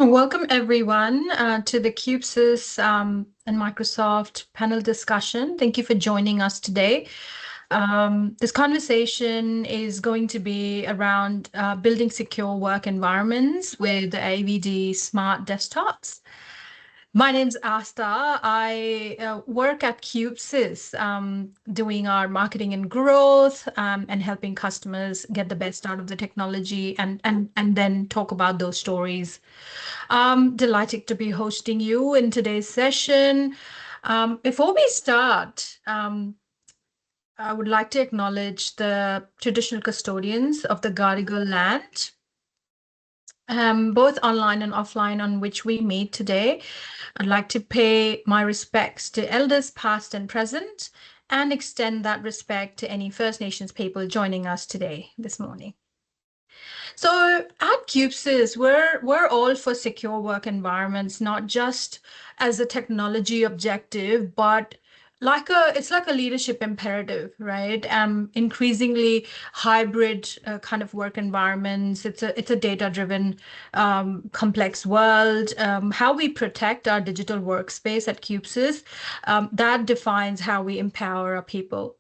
Welcome everyone to the cubesys and Microsoft panel discussion. Thank you for joining us today. This conversation is going to be around building secure work environments with the AVD smart desktops. My name's Astha. I work at cubesys, doing our marketing and growth, and helping customers get the best out of the technology and then talk about those stories. Delighted to be hosting you in today's session. Before we start, I would like to acknowledge the traditional custodians of the Gadigal land, both online and offline, on which we meet today. I'd like to pay my respects to elders past and present and extend that respect to any First Nations people joining us today, this morning. So at cubesys, we're all for secure work environments, not just as a technology objective, but it's like a leadership imperative, right? Increasingly hybrid kind of work environments. It's a data-driven, complex world. How we protect our digital workspace at cubesys, that defines how we empower our people.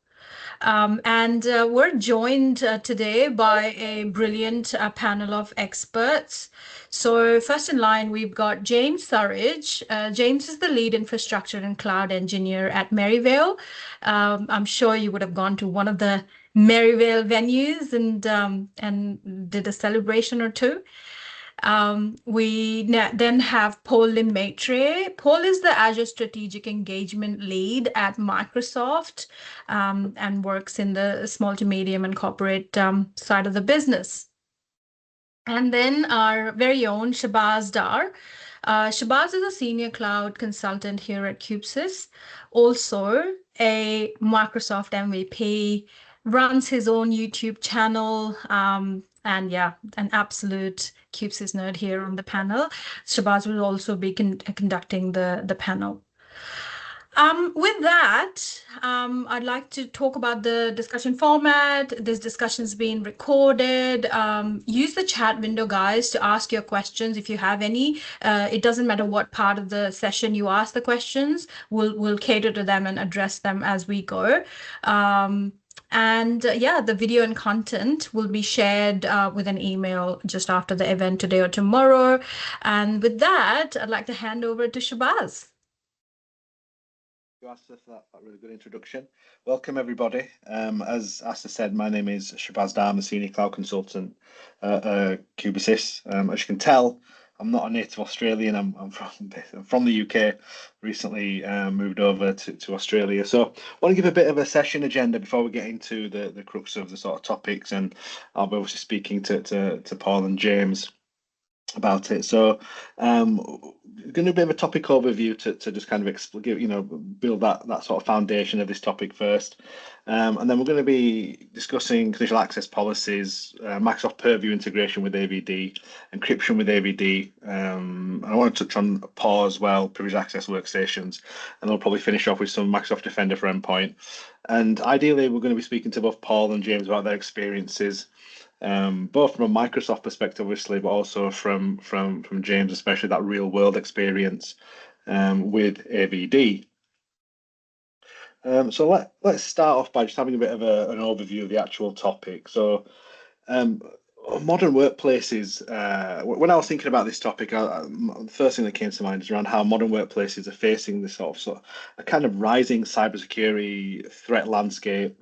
And we're joined today by a brilliant panel of experts. So first in line, we've got James Surridge. James is the lead infrastructure and cloud engineer at Merivale. I'm sure you would have gone to one of the Merivale venues and did a celebration or two. We then have Paul Maitre. Paul is the Azure Strategic Engagement Lead at Microsoft, and works in the small to medium and corporate side of the business. And then our very own Shabaz Darr. Shabaz is a senior cloud consultant here at cubesys, also a Microsoft MVP, runs his own YouTube channel, and yeah, an absolute cubesys nerd here on the panel. Shabaz will also be conducting the panel. With that, I'd like to talk about the discussion format. This discussion's being recorded. Use the chat window, guys, to ask your questions if you have any. It doesn't matter what part of the session you ask the questions. We'll cater to them and address them as we go. Yeah, the video and content will be shared with an email just after the event today or tomorrow. And with that, I'd like to hand over to Shabaz. You asked for that really good introduction. Welcome, everybody. As Astha said, my name is Shabaz Darr, I'm a senior cloud consultant at cubesys. As you can tell, I'm not a native Australian. I'm from the UK. Recently moved over to Australia. So I want to give a bit of a session agenda before we get into the crux of the sort of topics, and I'll be obviously speaking to Paul and James about it. So going to be a bit of a topic overview to just kind of build that sort of foundation of this topic first, and then we're going to be discussing conditional access policies, Microsoft Purview integration with AVD, encryption with AVD, and I want to touch on PAW as well, privileged access workstations, and I'll probably finish off with some Microsoft Defender for Endpoint. And ideally, we're going to be speaking to both Paul and James about their experiences, both from a Microsoft perspective, obviously, but also from James, especially that real world experience with AVD. So let's start off by just having a bit of an overview of the actual topic. So modern workplaces, when I was thinking about this topic, the first thing that came to mind is around how modern workplaces are facing this sort of a kind of rising cybersecurity threat landscape,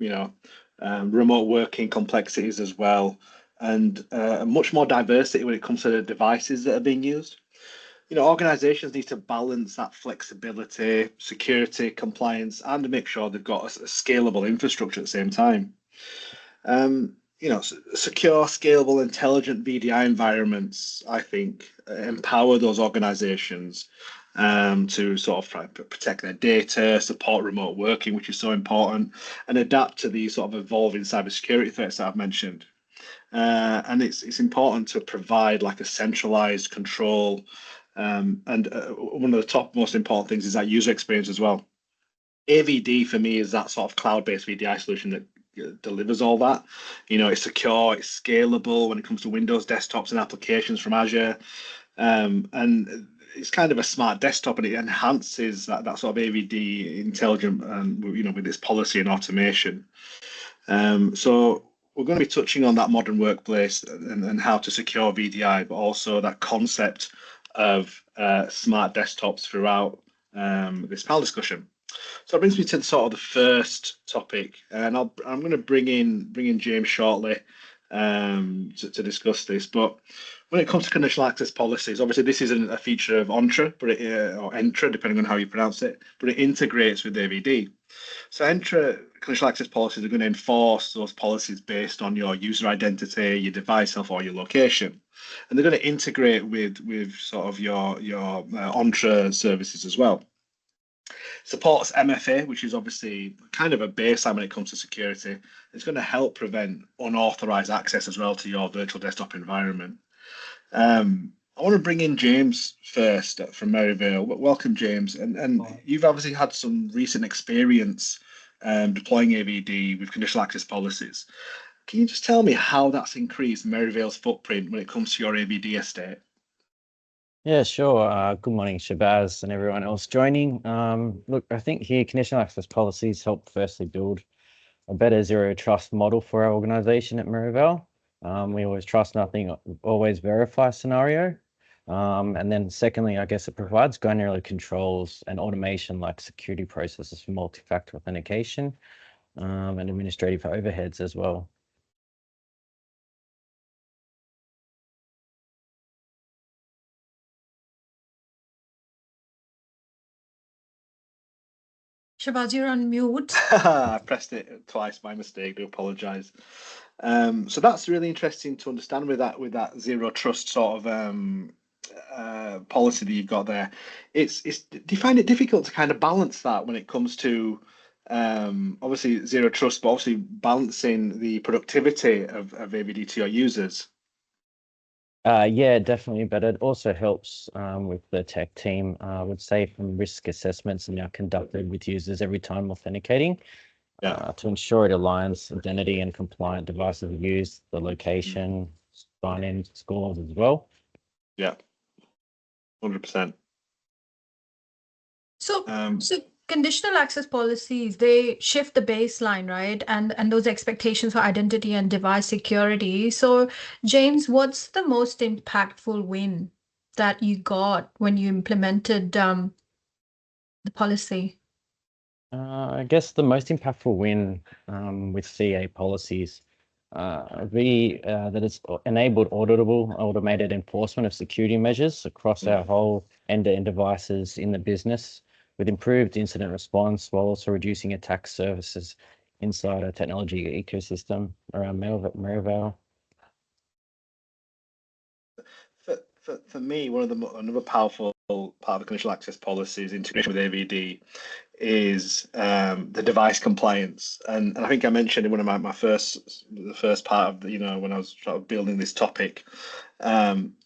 remote working complexities as well, and much more diversity when it comes to the devices that are being used. Organizations need to balance that flexibility, security, compliance, and make sure they've got a scalable infrastructure at the same time. Secure, scalable, intelligent VDI environments, I think, empower those organizations to sort of protect their data, support remote working, which is so important, and adapt to these sort of evolving cybersecurity threats that I've mentioned. And it's important to provide like a centralized control. And one of the top most important things is that user experience as well. AVD for me is that sort of cloud-based VDI solution that delivers all that. It's secure, it's scalable when it comes to Windows desktops and applications from Azure. And it's kind of a smart desktop, and it enhances that sort of AVD intelligent, with its policy and automation. So we're going to be touching on that modern workplace and how to secure VDI, but also that concept of smart desktops throughout this panel discussion. So that brings me to sort of the first topic, and I'm going to bring in James shortly to discuss this. But when it comes to conditional access policies, obviously this isn't a feature of Entra, or Entra, depending on how you pronounce it, but it integrates with AVD. So Entra conditional access policies are going to enforce those policies based on your user identity, your device health, or your location, and they're going to integrate with sort of your Entra services as well. Supports MFA, which is obviously kind of a baseline when it comes to security. It's going to help prevent unauthorized access as well to your virtual desktop environment. I want to bring in James first from Merivale. Welcome, James. And you've obviously had some recent experience deploying AVD with conditional access policies. Can you just tell me how that's increased Merivale's footprint when it comes to your AVD estate? Yeah, sure. Good morning, Shabaz and everyone else joining. Look, I think here conditional access policies help firstly build a better zero trust model for our organization at Merivale. We always trust nothing, always verify scenario. And then secondly, I guess it provides granular controls and automation like security processes for multi-factor authentication and administrative overheads as well. Shabaz, you're on mute. I pressed it twice by mistake. I do apologise. So that's really interesting to understand with that zero trust sort of policy that you've got there. Do you find it difficult to kind of balance that when it comes to obviously zero trust, but obviously balancing the productivity of AVD to your users? Yeah, definitely. But it also helps with the tech team. I would say from risk assessments are now conducted with users every time authenticating to ensure it aligns identity and compliant devices used, the location, sign-in scores as well. Yeah, 100%. So conditional access policies, they shift the baseline, right? And those expectations for identity and device security. So, James, what's the most impactful win that you got when you implemented the policy? I guess the most impactful win with CA policies be that it's enabled auditable, automated enforcement of security measures across our whole end-to-end devices in the business, with improved incident response while also reducing attack services inside our technology ecosystem around Merivale. For me, another powerful part of the conditional access policy is integration with AVD is the device compliance, and I think I mentioned in one of the first part of when I was sort of building this topic.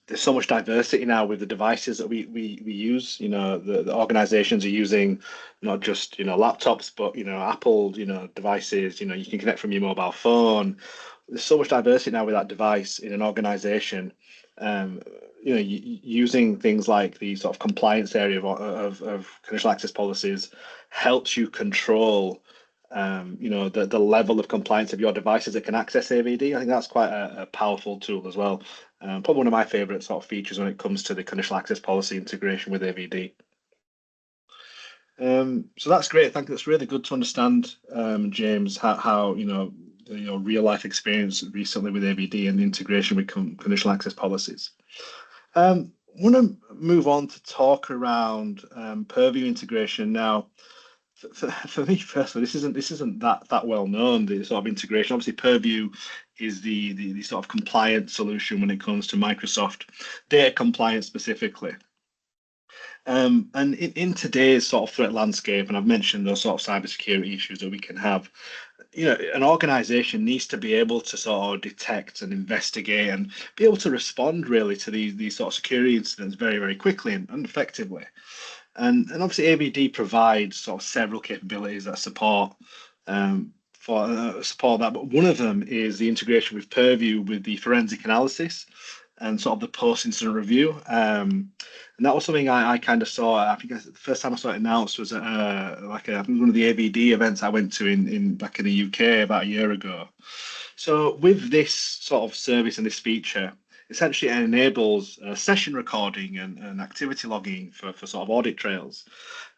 There's so much diversity now with the devices that we use. The organizations are using not just laptops, but Apple devices. You can connect from your mobile phone. There's so much diversity now with that device in an organization. Using things like the sort of compliance area of conditional access policies helps you control the level of compliance of your devices that can access AVD. I think that's quite a powerful tool as well. Probably one of my favorite sort of features when it comes to the conditional access policy integration with AVD. So that's great. I think that's really good to understand, James, how your real life experience recently with AVD and the integration with conditional access policies. I want to move on to talk around Purview integration now. For me personally, this isn't that well known, the sort of integration. Obviously, Purview is the sort of compliance solution when it comes to Microsoft data compliance specifically. And in today's sort of threat landscape, and I've mentioned those sort of cybersecurity issues that we can have, an organization needs to be able to sort of detect and investigate and be able to respond really to these sort of security incidents very, very quickly and effectively. And obviously AVD provides sort of several capabilities that support that, but one of them is the integration with Purview with the forensic analysis and sort of the post-incident review. And that was something I kind of saw. I think the first time I saw it announced was at I think one of the AVD events I went to in back in the UK about a year ago. So with this sort of service and this feature, essentially it enables session recording and activity logging for sort of audit trails.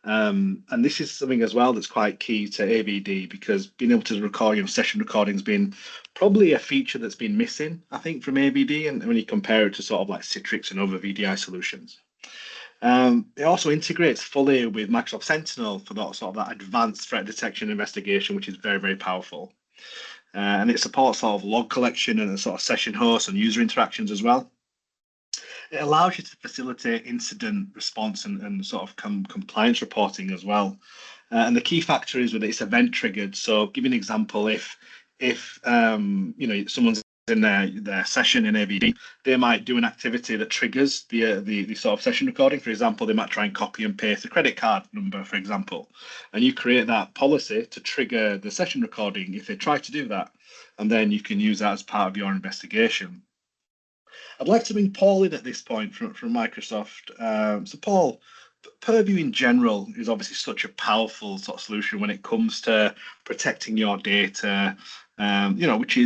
And this is something as well that's quite key to AVD, because being able to record, session recording has been probably a feature that's been missing, I think, from AVD, and when you compare it to sort of like Citrix and other VDI solutions. It also integrates fully with Microsoft Sentinel for that sort of that advanced threat detection investigation, which is very, very powerful. And it supports sort of log collection and sort of session hosts and user interactions as well. It allows you to facilitate incident response and sort of compliance reporting as well. And the key factor is that it's event triggered. So, give you an example: if someone's in their session in AVD, they might do an activity that triggers the sort of session recording. For example, they might try and copy and paste a credit card number, for example, and you create that policy to trigger the session recording if they try to do that, and then you can use that as part of your investigation. I'd like to bring Paul in at this point from Microsoft. So Paul, Purview in general is obviously such a powerful sort of solution when it comes to protecting your data, which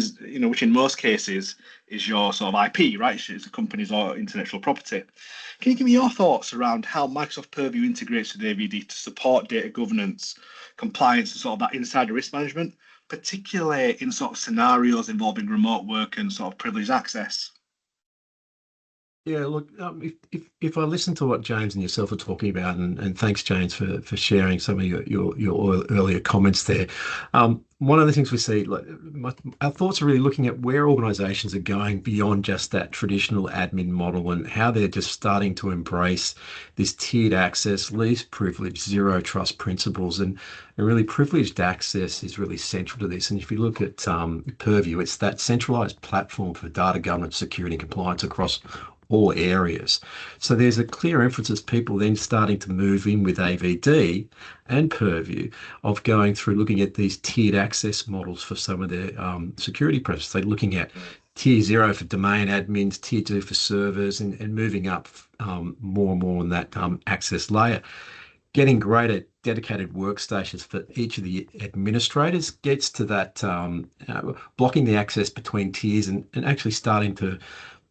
in most cases is your sort of IP, right? It's a company's or intellectual property. Can you give me your thoughts around how Microsoft Purview integrates with AVD to support data governance, compliance, and sort of that insider risk management, particularly in sort of scenarios involving remote work and sort of privileged access? Yeah, look, if I listen to what James and yourself are talking about, and thanks, James, for sharing some of your earlier comments there. One of the things we see, our thoughts are really looking at where organisations are going beyond just that traditional admin model and how they're just starting to embrace this tiered access, least privilege, zero trust principles, and really privileged access is really central to this. And if you look at Purview, it's that centralised platform for data governance, security, and compliance across all areas. So there's a clear emphasis, people then starting to move in with AVD and Purview, of going through looking at these tiered access models for some of their security practices. They're looking at tier 0 for domain admins, tier 2 for servers, and moving up more and more on that access layer. Getting greater dedicated workstations for each of the administrators gets to that blocking the access between tiers and actually starting to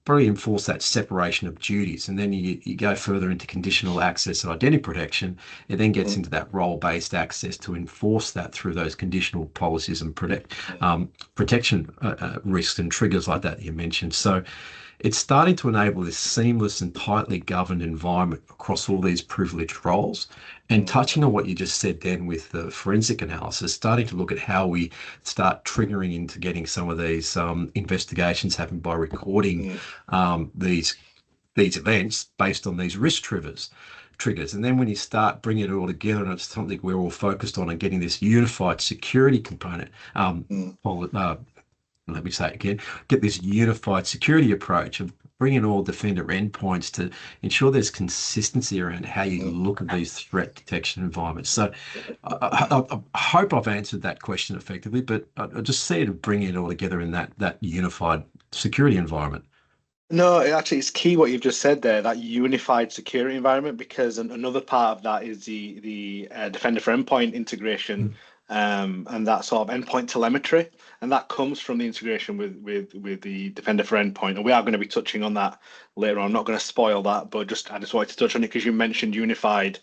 probably enforce that separation of duties. And then you go further into conditional access and identity protection. It then gets into that role-based access to enforce that through those conditional policies and protection risks and triggers like that you mentioned. So it's starting to enable this seamless and tightly governed environment across all these privileged roles. And touching on what you just said then with the forensic analysis, starting to look at how we start triggering into getting some of these investigations happen by recording these events based on these risk triggers. And then when you start bringing it all together, and it's something we're all focused on and getting this unified security component, let me say it again, get this unified security approach of bringing all Defender endpoints to ensure there's consistency around how you look at these threat detection environments. So I hope I've answered that question effectively, but I just see it bringing it all together in that unified security environment. No, actually, it's key what you've just said there, that unified security environment, because another part of that is the Defender for Endpoint integration and that sort of endpoint telemetry. And that comes from the integration with the Defender for Endpoint. And we are going to be touching on that later on. I'm not going to spoil that, but I just wanted to touch on it because you mentioned unified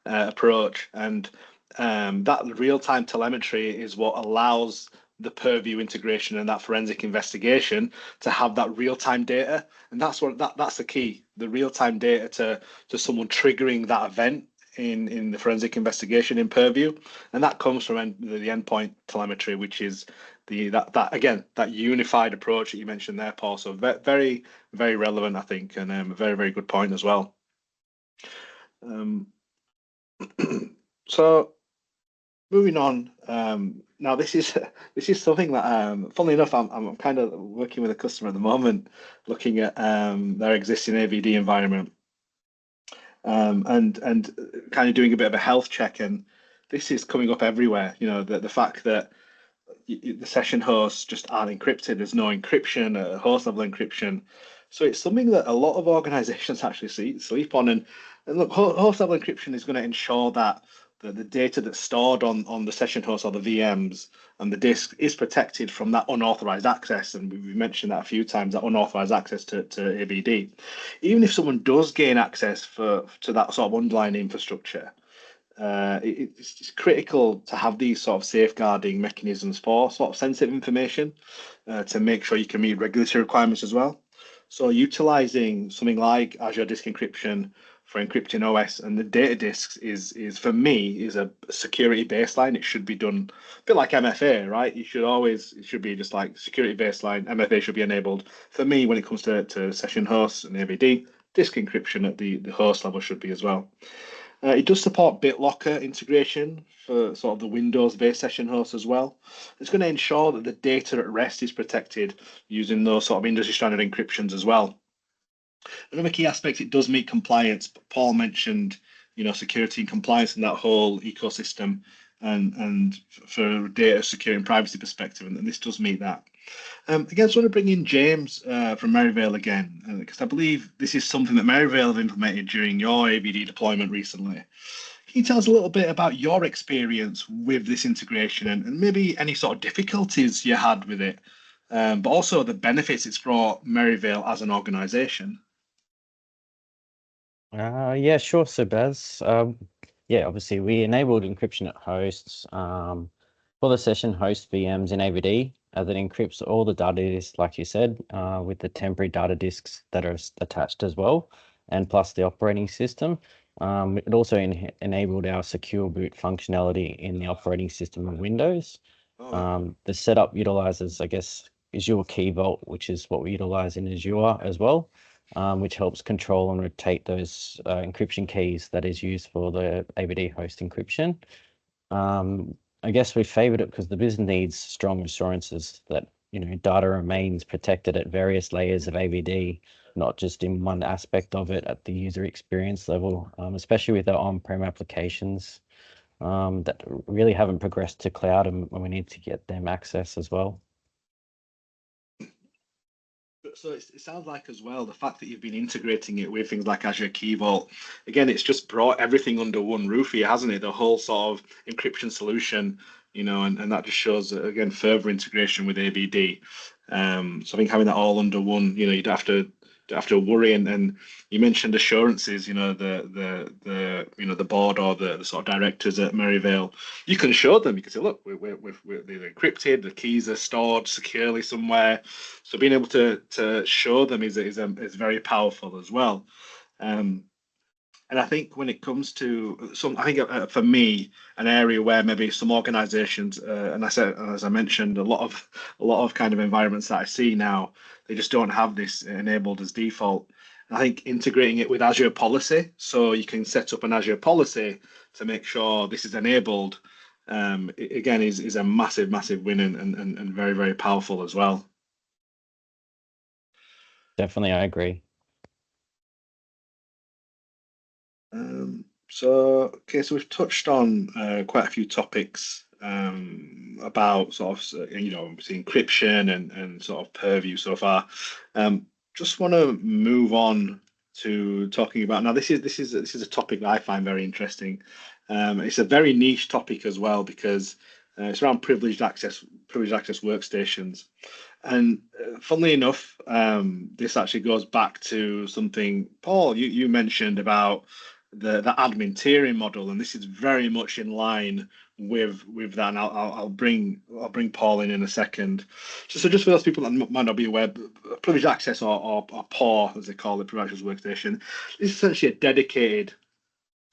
approach. And that real-time telemetry is what allows the Purview integration and that forensic investigation to have that real-time data, and that's the key, the real-time data to someone triggering that event in the forensic investigation in Purview, and that comes from the endpoint telemetry, which is that unified approach that you mentioned there, Paul. So very, very relevant, I think, and a very, very good point as well. So moving on. Now this is something that, funnily enough, I'm kind of working with a customer at the moment, looking at their existing AVD environment, and kind of doing a bit of a health check. And this is coming up everywhere. The fact that the session hosts just aren't encrypted. There's no encryption, host level encryption. So it's something that a lot of organizations actually sleep on. And look, host level encryption is going to ensure that the data that's stored on the session host or the VMs and the disk is protected from that unauthorized access. And we've mentioned that a few times, that unauthorized access to AVD. Even if someone does gain access to that sort of underlying infrastructure, it's critical to have these sort of safeguarding mechanisms for sort of sensitive information to make sure you can meet regulatory requirements as well. So utilizing something like Azure Disk Encryption for encrypting OS and the data disks is for me is a security baseline. It should be done a bit like MFA, right? It should be just like security baseline. MFA should be enabled. For me, when it comes to session hosts and AVD, disk encryption at the host level should be as well. It does support BitLocker integration for sort of the Windows-based session hosts as well. It's going to ensure that the data at rest is protected using those sort of industry standard encryptions as well. Another key aspect, it does meet compliance. Paul mentioned, security and compliance in that whole ecosystem and for data security and privacy perspective, and this does meet that. Again, I just want to bring in James from Merivale again, because I believe this is something that Merivale have implemented during your AVD deployment recently. Can you tell us a little bit about your experience with this integration and maybe any sort of difficulties you had with it, but also the benefits it's brought Merivale as an organization? Yeah, sure, Shabaz. Yeah, obviously we enabled encryption at hosts for the session host VMs in AVD, as it encrypts all the data disks, like you said, with the temporary data disks that are attached as well, and plus the operating system. It also enabled our secure boot functionality in the operating system of Windows. The setup utilizes, I guess, Azure Key Vault, which is what we utilize in Azure as well, which helps control and rotate those encryption keys that is used for the AVD host encryption. I guess we favored it because the business needs strong assurances that data remains protected at various layers of AVD, not just in one aspect of it at the user experience level, especially with our on-prem applications that really haven't progressed to cloud, and we need to get them access as well. So it sounds like as well, the fact that you've been integrating it with things like Azure Key Vault, again, it's just brought everything under one roof here, hasn't it? The whole sort of encryption solution, and that just shows, again, further integration with AVD. So I think having that all under one, you don't have to worry. And you mentioned assurances, the board or the sort of directors at Merivale, you can show them. You can say, look, they're encrypted, the keys are stored securely somewhere. So being able to show them is very powerful as well. And I think when it comes to for me, an area where maybe some organizations, and as I mentioned, a lot of kind of environments that I see now, they just don't have this enabled as default. And I think integrating it with Azure policy, so you can set up an Azure policy to make sure this is enabled, again, is a massive win and very, very powerful as well. Definitely, I agree. So we've touched on quite a few topics about sort of obviously encryption and sort of purview so far. Just want to move on to talking about, now this is a topic that I find very interesting. It's a very niche topic as well, because it's around privileged access workstations. And funnily enough, this actually goes back to something, Paul, you mentioned about the admin tiering model, and this is very much in line with that. And I'll bring Paul in a second. So just for those people that might not be aware, privileged access or PAW, as they call it, privileged access workstation, is essentially a dedicated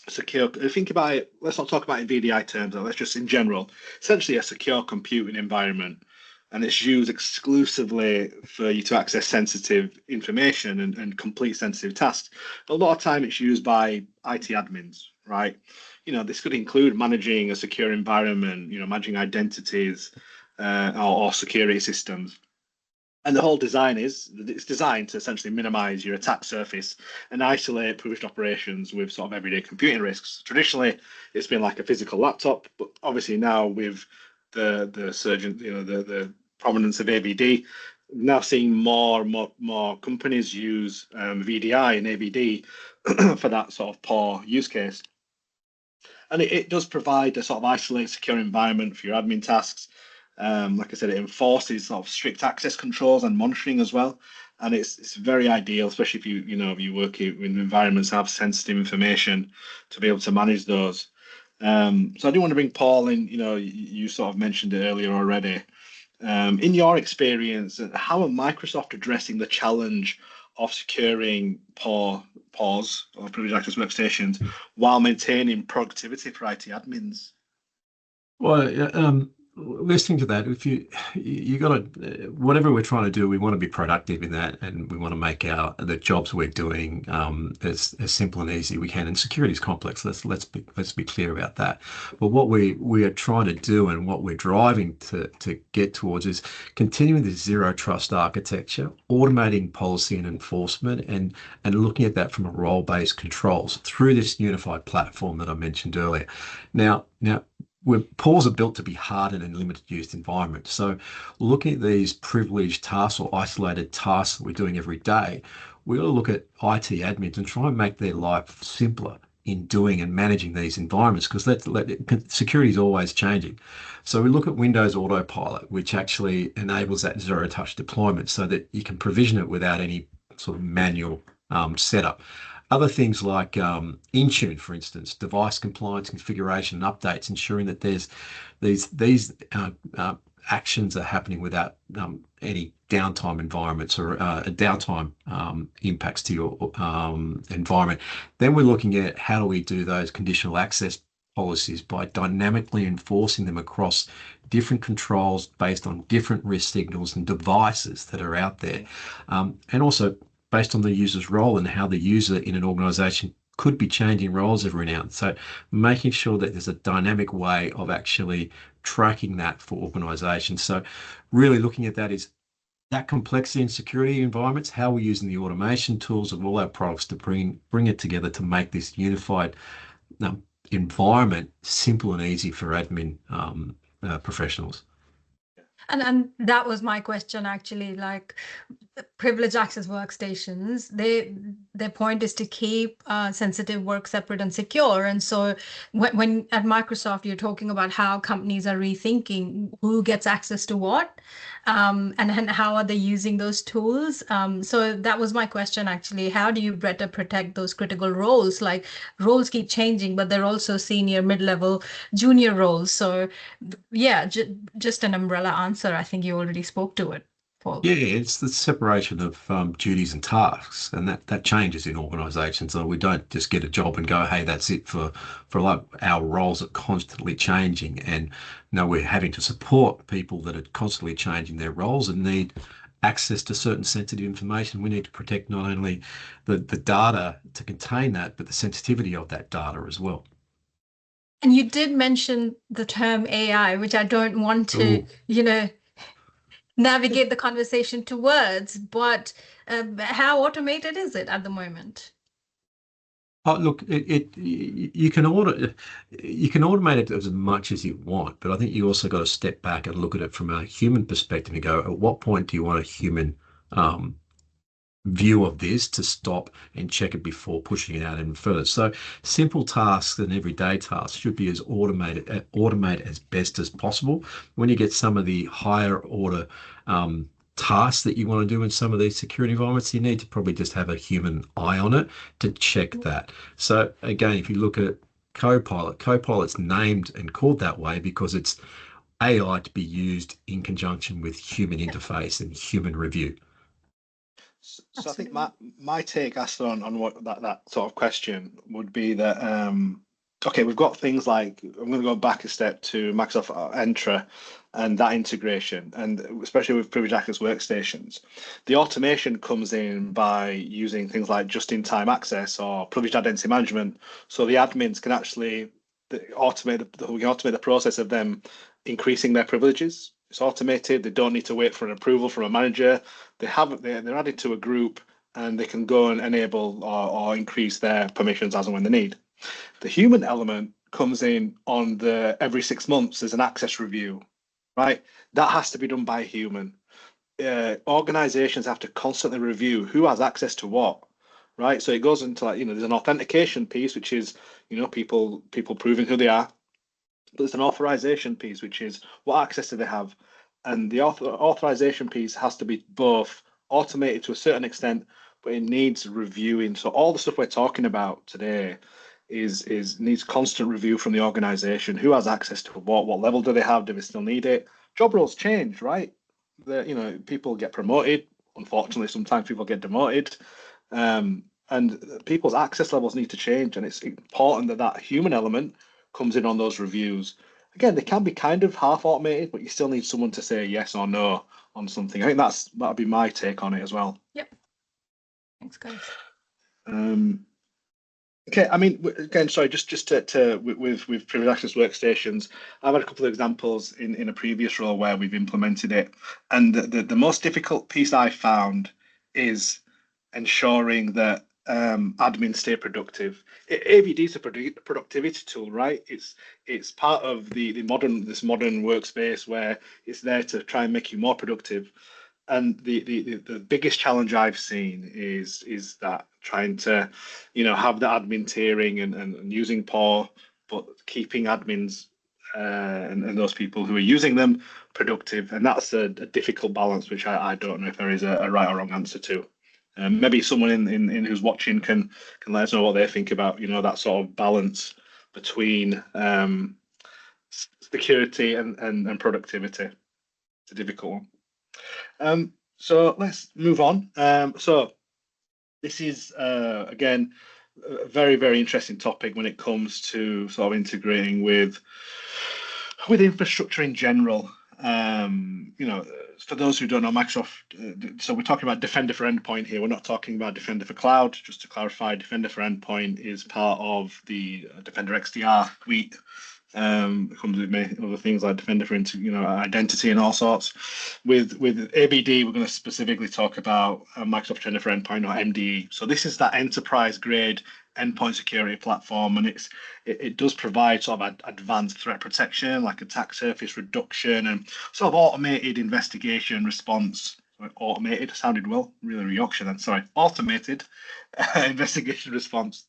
secure. Think about it. Let's not talk about in VDI terms. Let's just in general, essentially a secure computing environment. And it's used exclusively for you to access sensitive information and complete sensitive tasks. A lot of time it's used by IT admins, right? This could include managing a secure environment, managing identities or security systems. And the whole design it's designed to essentially minimize your attack surface and isolate privileged operations with sort of everyday computing risks. Traditionally, it's been like a physical laptop, but obviously now with the surge, the prominence of AVD, now seeing more and more companies use VDI and AVD for that sort of PAW use case. And it does provide a sort of isolated, secure environment for your admin tasks. Like I said, it enforces sort of strict access controls and monitoring as well. And it's very ideal, especially if you work in environments that have sensitive information, to be able to manage those. So I do want to bring Paul in. You sort of mentioned it earlier already. In your experience, how are Microsoft addressing the challenge of securing PAWs or privileged access workstations while maintaining productivity for IT admins? Well, listening to that, if you got to, whatever we're trying to do, we want to be productive in that, and we want to make the jobs we're doing as simple and easy we can. And security is complex. Let's be clear about that. But what we are trying to do, and what we're driving to get towards, is continuing the zero trust architecture, automating policy and enforcement, and looking at that from a role-based controls through this unified platform that I mentioned earlier. Now. PAWs are built to be hardened and limited use environments. So looking at these privileged tasks or isolated tasks that we're doing every day, we got to look at IT admins and try and make their life simpler in doing and managing these environments, because security is always changing. So we look at Windows Autopilot, which actually enables that zero touch deployment so that you can provision it without any sort of manual setup. Other things like Intune, for instance, device compliance, configuration, and updates, ensuring that there's these actions are happening without any downtime environments or downtime impacts to your environment. Then we're looking at how do we do those conditional access policies by dynamically enforcing them across different controls based on different risk signals and devices that are out there, and also based on the user's role and how the user in an organization could be changing roles every now and then. So making sure that there's a dynamic way of actually tracking that for organizations. So really looking at that is that complexity in security environments, how we're using the automation tools of all our products to bring it together to make this unified environment simple and easy for admin professionals. And that was my question, actually. Like, privileged access workstations, their point is to keep sensitive work separate and secure. And so when at Microsoft, you're talking about how companies are rethinking who gets access to what, and how are they using those tools. So that was my question, actually. How do you better protect those critical roles? Like, roles keep changing, but they're also senior, mid-level, junior roles. So yeah, just an umbrella answer. I think you already spoke to it, Paul. Yeah, it's the separation of duties and tasks, and that changes in organisations. So we don't just get a job and go, hey, that's it for like our roles are constantly changing, and now we're having to support people that are constantly changing their roles and need access to certain sensitive information. We need to protect not only the data to contain that, but the sensitivity of that data as well. And you did mention the term AI, which I don't want to, navigate the conversation towards, but how automated is it at the moment? Oh, look, you can automate it as much as you want, but I think you also got to step back and look at it from a human perspective and go, at what point do you want a human view of this to stop and check it before pushing it out even further? So simple tasks and everyday tasks should be as automated as best as possible. When you get some of the higher order tasks that you want to do in some of these security environments, you need to probably just have a human eye on it to check that. So again, if you look at Copilot's named and called that way because it's AI to be used in conjunction with human interface and human review. So I think my take, Astha, on what that sort of question would be that okay, we've got things like, I'm going to go back a step to Microsoft Entra and that integration, and especially with privileged access workstations, the automation comes in by using things like just-in-time access or privileged identity management, so the admins can actually automate the process of them increasing their privileges. It's automated. They don't need to wait for an approval from a manager. They're added to a group, and they can go and enable or increase their permissions as and when they need. The human element comes in on every 6 months. There's an access review, right? That has to be done by a human. organizations have to constantly review who has access to what, right? So it goes into like, there's an authentication piece, which is, people proving who they are. But there's an authorization piece, which is what access do they have? And the authorization piece has to be both automated to a certain extent, but it needs reviewing. So all the stuff we're talking about today is needs constant review from the organization. Who has access to what level do they have? Do they still need it? Job roles change, right? People get promoted. Unfortunately, sometimes people get demoted. And people's access levels need to change, and it's important that that human element comes in on those reviews. Again, they can be kind of half automated, but you still need someone to say yes or no on something. I think that'd be my take on it as well. Yep. Thanks, guys. Okay, I mean, again, sorry, just to with privileged access workstations, I've had a couple of examples in a previous role where we've implemented it, and the most difficult piece I found is ensuring that admins stay productive. AVD is a productivity tool, right? It's part of this modern workspace where it's there to try and make you more productive. And the biggest challenge I've seen is that trying to, have the admin tiering and using PAW, but keeping admins and those people who are using them productive. And that's a difficult balance, which I don't know if there is a right or wrong answer to. Maybe someone in who's watching can let us know what they think about, that sort of balance between security and productivity. It's a difficult one. So let's move on. So this is again a very, very interesting topic when it comes to sort of integrating with infrastructure in general. For those who don't know Microsoft, so we're talking about Defender for Endpoint here. We're not talking about Defender for Cloud. Just to clarify, Defender for Endpoint is part of the Defender XDR suite. It comes with many other things like Defender for identity and all sorts. With AVD, we're going to specifically talk about Microsoft Defender for Endpoint, or MDE. So this is that enterprise grade endpoint security platform, and it does provide sort of advanced threat protection, like attack surface reduction and sort of automated investigation response. Automated sounded well, really Yorkshire then. Sorry, automated investigation response.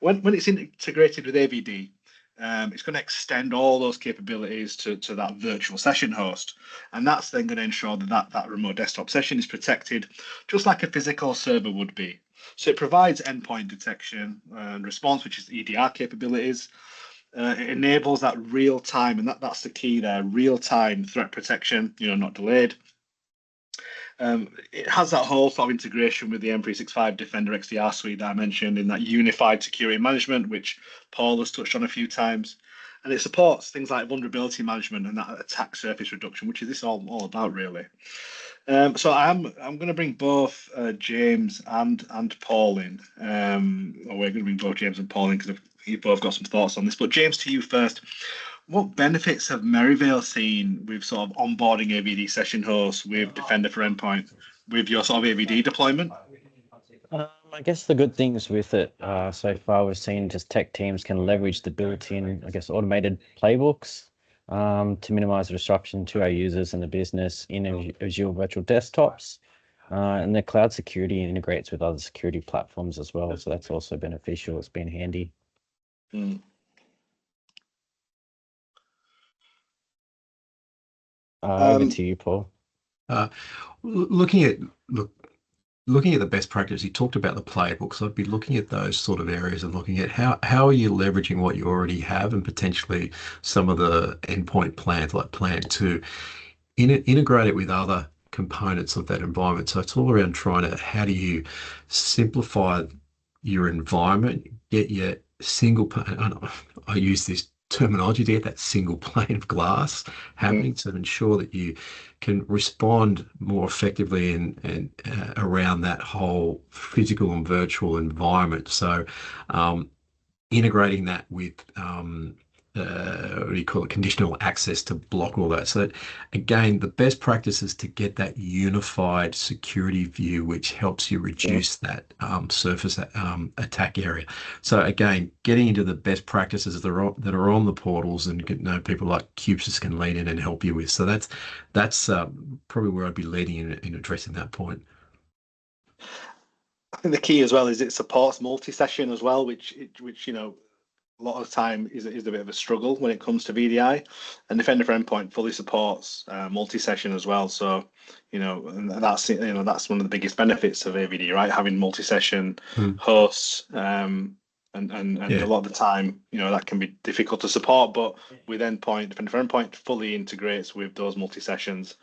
When it's integrated with AVD, it's going to extend all those capabilities to that virtual session host, and that's then going to ensure that remote desktop session is protected, just like a physical server would be. So it provides endpoint detection and response, which is EDR capabilities. It enables that real time, and that's the key there: real time threat protection. Not delayed. It has that whole sort of integration with the M365 Defender XDR suite that I mentioned in that unified security management, which Paul has touched on a few times. And it supports things like vulnerability management and that attack surface reduction, which is this all about, really. So I'm going to bring both James and Paul in. Or we're going to bring both James and Paul in because you've both got some thoughts on this. But James, to you first. What benefits have Merivale seen with sort of onboarding AVD session hosts with Defender for Endpoint with your sort of AVD deployment? I guess the good things with it so far, we've seen just tech teams can leverage the built-in, automated playbooks to minimize disruption to our users and the business in Azure Virtual Desktops. And the cloud security integrates with other security platforms as well. So that's also beneficial. It's been handy. Over to you, Paul. Looking at the best practice, you talked about the playbooks. I'd be looking at those sort of areas and looking at how are you leveraging what you already have, and potentially some of the endpoint plans like Plan 2, integrate it with other components of that environment. So it's all around how do you simplify your environment, get your single, I use this terminology, to get that single pane of glass happening to ensure that you can respond more effectively and around that whole physical and virtual environment. So integrating that with what do you call it, conditional access to block all that. So that, again, the best practice is to get that unified security view, which helps you reduce that surface attack area. So again, getting into the best practices that are on the portals, and people like cubesys can lean in and help you with. So that's probably where I'd be leading in addressing that point. I think the key as well is it supports multi-session as well, which a lot of the time is a bit of a struggle when it comes to VDI, and Defender for Endpoint fully supports multi-session as well. So, and that's one of the biggest benefits of AVD, right? Having multi-session hosts, and a lot of the time, that can be difficult to support. But with Endpoint, Defender for Endpoint fully integrates with those multi-sessions,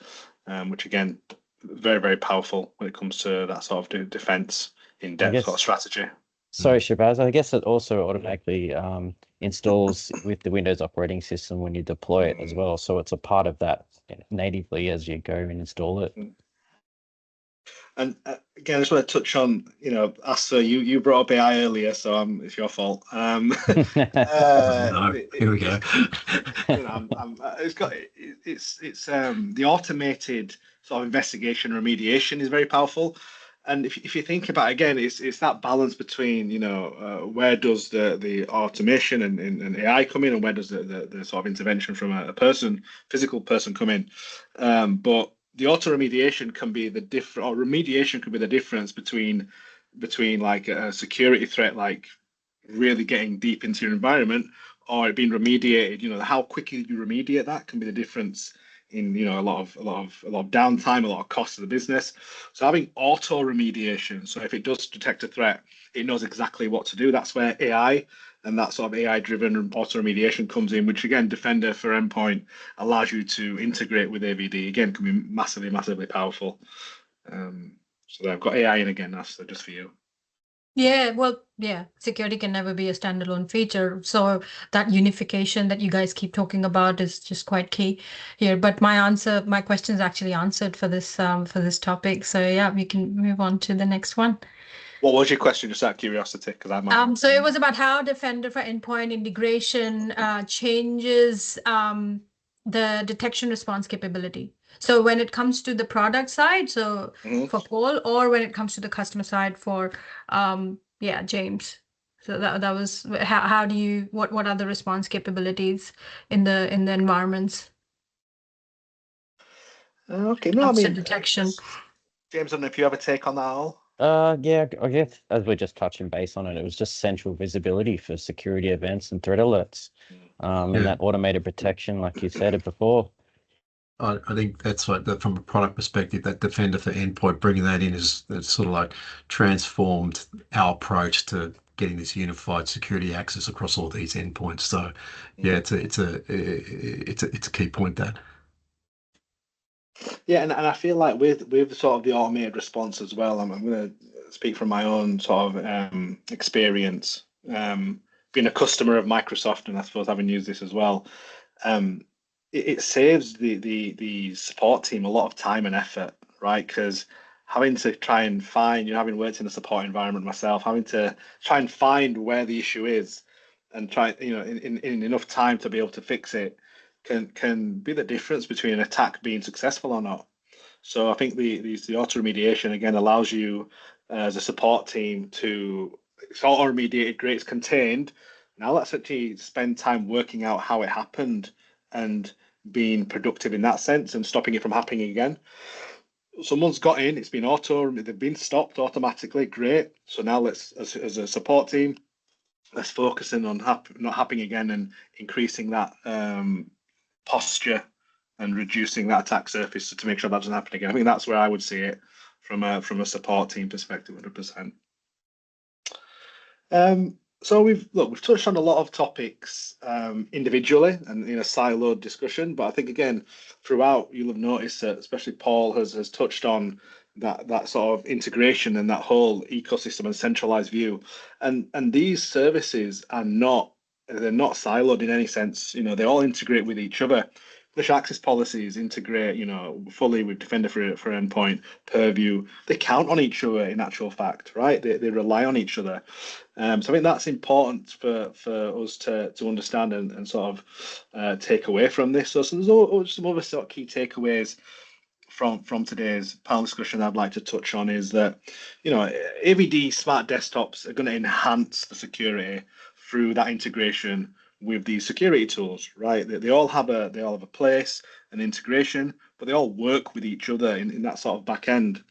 which again, very, very powerful when it comes to that sort of defense in-depth sort of strategy. Sorry, Shabaz, I guess it also automatically installs with the Windows operating system when you deploy it as well. So it's a part of that natively as you go and install it. And again, I just want to touch on, Astha, you brought up AI earlier, so it's your fault. No, here we go. It's the automated sort of investigation remediation is very powerful. And if you think about it, again, it's that balance between where does the automation and AI come in, and where does the sort of intervention from a physical person come in. But the auto remediation can be the remediation could be the difference between like a security threat, like really getting deep into your environment, or it being remediated. How quickly you remediate that can be the difference in a lot of downtime, a lot of cost to the business. So having auto remediation, so if it does detect a threat, it knows exactly what to do. That's where AI and that sort of AI-driven auto remediation comes in, which again, Defender for Endpoint allows you to integrate with AVD. Again, can be massively, massively powerful. So I've got AI in again, that's just for you. Yeah, well, yeah, security can never be a standalone feature. So that unification that you guys keep talking about is just quite key here. But my question is actually answered for this topic. So yeah, we can move on to the next one. What was your question, just out of curiosity? Because I might. So it was about how Defender for Endpoint integration changes the detection response capability. So when it comes to the product side, so for Paul, or when it comes to the customer side for James. So that was how do you what are the response capabilities in the environments? Okay, no, I mean detection. James, I don't know if you have a take on that at all. Yeah, I guess as we're just touching base on it was just central visibility for security events and threat alerts, and that automated protection, like you said it before. I think that's like from a product perspective, that Defender for Endpoint, bringing that in is sort of like transformed our approach to getting this unified security access across all these endpoints. So yeah, it's a key point there. Yeah, and I feel like with sort of the automated response as well, I'm going to speak from my own sort of experience, being a customer of Microsoft, and I suppose having used this as well. It saves the support team a lot of time and effort, right? Because having to try and find, having worked in a support environment myself, having to try and find where the issue is and try, in enough time to be able to fix it can be the difference between an attack being successful or not. So I think the auto remediation again allows you as a support team to, it's auto remediated, great, it's contained. Now let's actually spend time working out how it happened and being productive in that sense and stopping it from happening again. Someone's got in, it's been they've been stopped automatically, great. So now let's, as a support team, let's focus in on not happening again and increasing that posture and reducing that attack surface to make sure that doesn't happen again. I think that's where I would see it from a support team perspective, 100%. So we've touched on a lot of topics individually and in a siloed discussion, but I think again throughout you'll have noticed that especially Paul has touched on that sort of integration and that whole ecosystem and centralized view, and these services are not siloed in any sense. They all integrate with each other, conditional access policies integrate, fully with Defender for Endpoint, Purview. They count on each other in actual fact, right? They rely on each other. So I think that's important for us to understand and sort of take away from this. So there's some other sort of key takeaways from today's panel discussion I'd like to touch on is that, AVD smart desktops are going to enhance the security through that integration with these security tools, right? They all have a place, an integration, but they all work with each other in that sort of back end.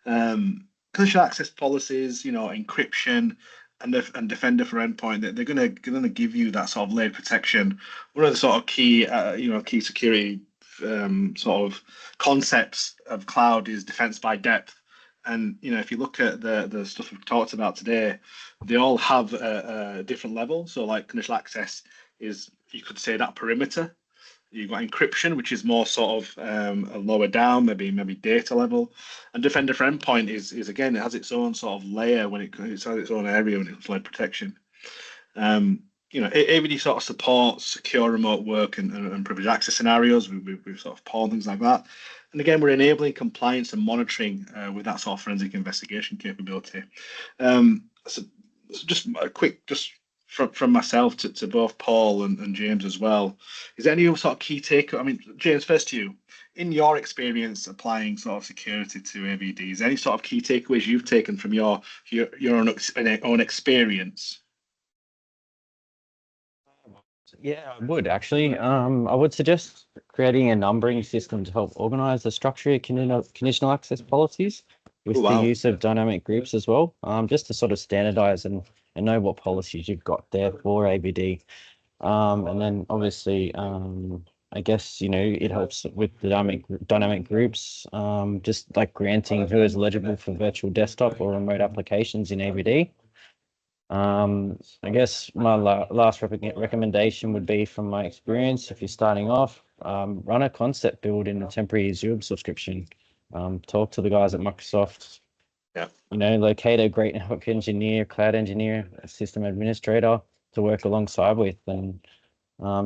Conditional access policies, encryption and Defender for Endpoint, they're gonna give you that sort of layered protection. One of the sort of key key security sort of concepts of cloud is defense by depth. And if you look at the stuff we've talked about today, they all have a different level. So like conditional access is, you could say, that perimeter. You've got encryption, which is more sort of a lower down, maybe data level, and Defender for Endpoint is again, it has its own sort of layer when it has its own area when it comes to protection. AVD sort of supports secure remote work and privileged access scenarios. We've sort of PAW things like that, and again, we're enabling compliance and monitoring with that sort of forensic investigation capability. So just a quick, from myself to both Paul and James as well. Is there any sort of key take? I mean, James, first to you. In your experience applying sort of security to AVDs, any sort of key takeaways you've taken from your own experience? Yeah, I would actually. I would suggest creating a numbering system to help organize the structure of conditional access policies with the use of dynamic groups as well, just to sort of standardize and know what policies you've got there for AVD. And then obviously, I guess, it helps with the dynamic groups, just like granting who is eligible for virtual desktop or remote applications in AVD. I guess my last recommendation would be, from my experience, if you're starting off, run a concept build in a temporary Azure subscription. Talk to the guys at Microsoft. Yeah. Locate a great network engineer, cloud engineer, a system administrator to work alongside with, and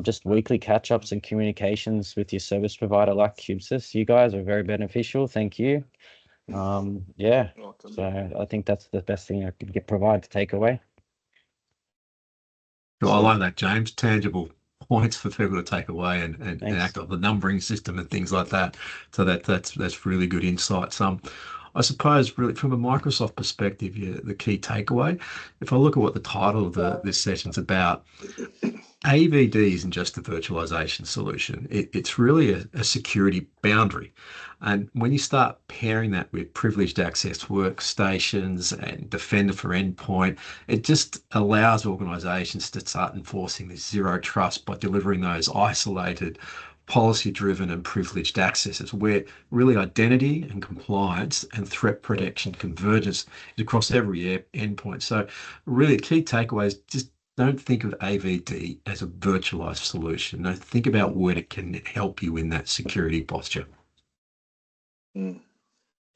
just weekly catch-ups and communications with your service provider like cubesys. You guys are very beneficial. Thank you. Yeah. So I think that's the best thing I could provide to take away. Well, I like that, James. Tangible points for people to take away and act on the numbering system and things like that. So that's really good insights. I suppose, really, from a Microsoft perspective, the key takeaway, if I look at what the title of this session's about, AVD isn't just a virtualization solution. It's really a security boundary. And when you start pairing that with privileged access workstations and Defender for Endpoint, it just allows organizations to start enforcing this zero trust by delivering those isolated, policy-driven and privileged accesses, where really identity and compliance and threat protection convergence is across every endpoint. So really, a key takeaway is just don't think of AVD as a virtualized solution. No, think about where it can help you in that security posture. Mm.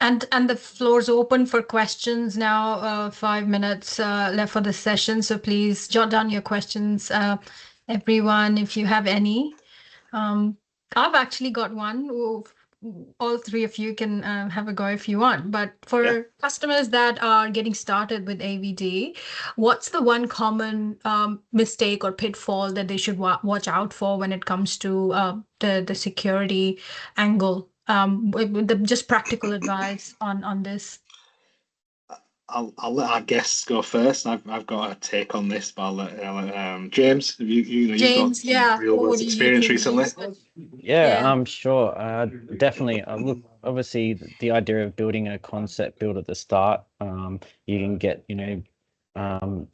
And the floor's open for questions now. 5 minutes left for the session, so please jot down your questions, everyone, if you have any. I've actually got one. All three of you can have a go if you want. But for customers that are getting started with AVD, what's the one common mistake or pitfall that they should watch out for when it comes to the security angle? Just practical advice on this. I'll let our guests go first. I've got a take on this, but I'll let James. You've got some real world experience recently. Yeah, sure. Definitely. Look, obviously, the idea of building a concept build at the start, you can get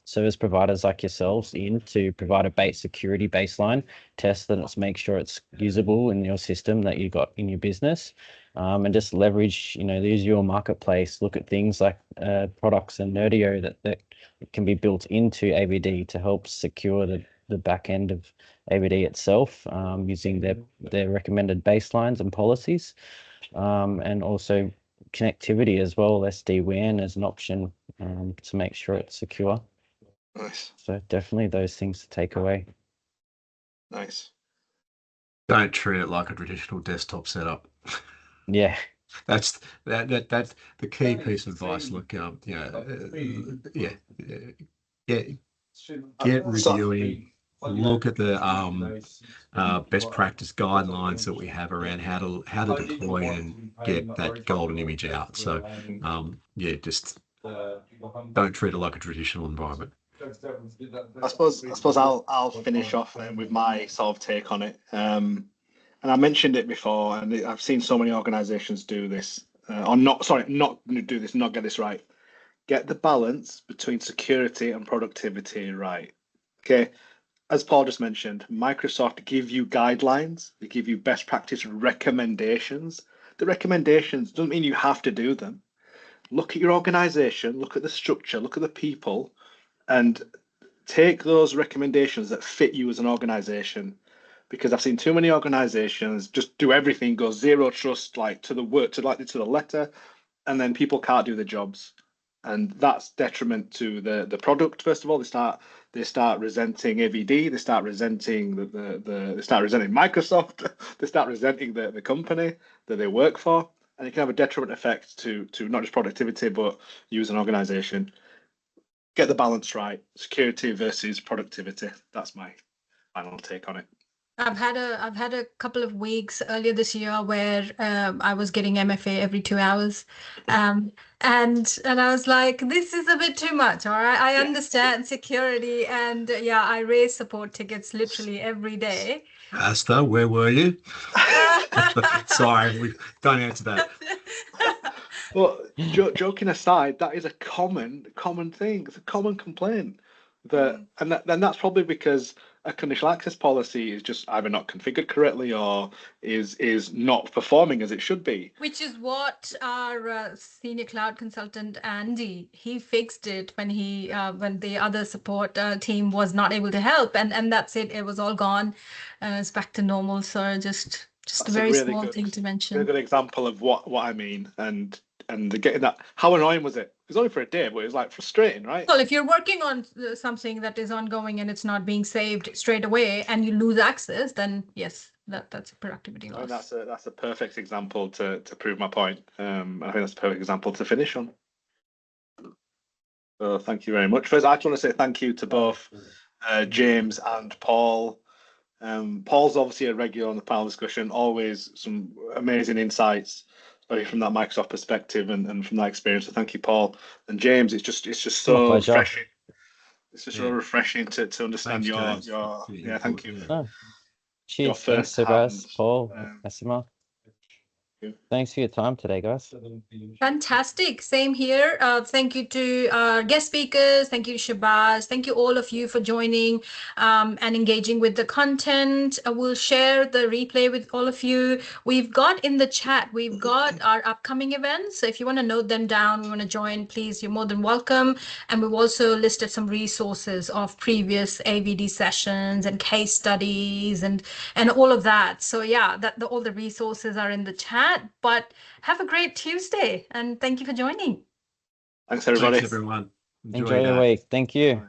service providers like yourselves in to provide a security baseline, test that it's make sure it's usable in your system that you got in your business, and just leverage the Azure marketplace. Look at things like products and Nerdio that can be built into AVD to help secure the back end of AVD itself, using their recommended baselines and policies, and also connectivity as well, SD-WAN as an option, to make sure it's secure. Nice. So definitely those things to take away. Nice. Don't treat it like a traditional desktop setup. Yeah. That's the key piece of advice. Look, yeah, get reviewing. Look at the best practice guidelines that we have around how to deploy and get that golden image out. So, yeah, just don't treat it like a traditional environment. I suppose I'll finish off then with my sort of take on it. And I mentioned it before, and I've seen so many organisations do this, not do this, not get this right. Get the balance between security and productivity right. Okay, as Paul just mentioned, Microsoft give you guidelines, they give you best practice recommendations. The recommendations doesn't mean you have to do them. Look at your organisation, look at the structure, look at the people, and take those recommendations that fit you as an organisation. Because I've seen too many organisations just do everything, go zero trust, like to the letter, and then people can't do the jobs, and that's detriment to the product. First of all, they start resenting AVD, they start resenting they start resenting Microsoft, they start resenting the company that they work for, and it can have a detriment effect to not just productivity but you as an organisation. Get the balance right, security versus productivity. That's my final take on it. I've had a couple of weeks earlier this year where I was getting MFA every 2 hours, and I was like, this is a bit too much. All right, I understand security, and yeah, I raise support tickets literally every day. Astha, where were you? Sorry, we don't answer that. But joking aside, that is a common thing. It's a common complaint and that's probably because a conditional access policy is just either not configured correctly or is not performing as it should be. Which is what our senior cloud consultant Andy, he fixed it when when the other support team was not able to help, and that's it. It was all gone. It's back to normal. So just That's a very really small good, thing to mention. Really good example of what I mean, and getting that. How annoying was it? It was only for a day, but it was like frustrating, right? Well, if you're working on something that is ongoing and it's not being saved straight away, and you lose access, then yes, that's a productivity loss. And that's a perfect example to prove my point. I think that's a perfect example to finish on. So thank you very much. First, I just want to say thank you to both James and Paul. Paul's obviously a regular on the panel discussion, always some amazing insights, especially from that Microsoft perspective and from that experience. So thank you, Paul. And James, it's just so refreshing. It's just so refreshing to understand Thanks, your yeah, thank you. Oh. Cheers. Thanks, Shabaz, Paul, Asima. Thanks for your time today, guys. Fantastic. Same here. Thank you to our guest speakers. Thank you, Shabaz. Thank you all of you for joining and engaging with the content. We'll share the replay with all of you. We've got in the chat, we've got our upcoming events. So if you want to note them down, you want to join, please, you're more than welcome. And we've also listed some resources of previous AVD sessions and case studies and all of that. So yeah, all the resources are in the chat. But have a great Tuesday, and thank you for joining. Thanks, everybody. Thanks, everyone. Enjoy your week. Thank you.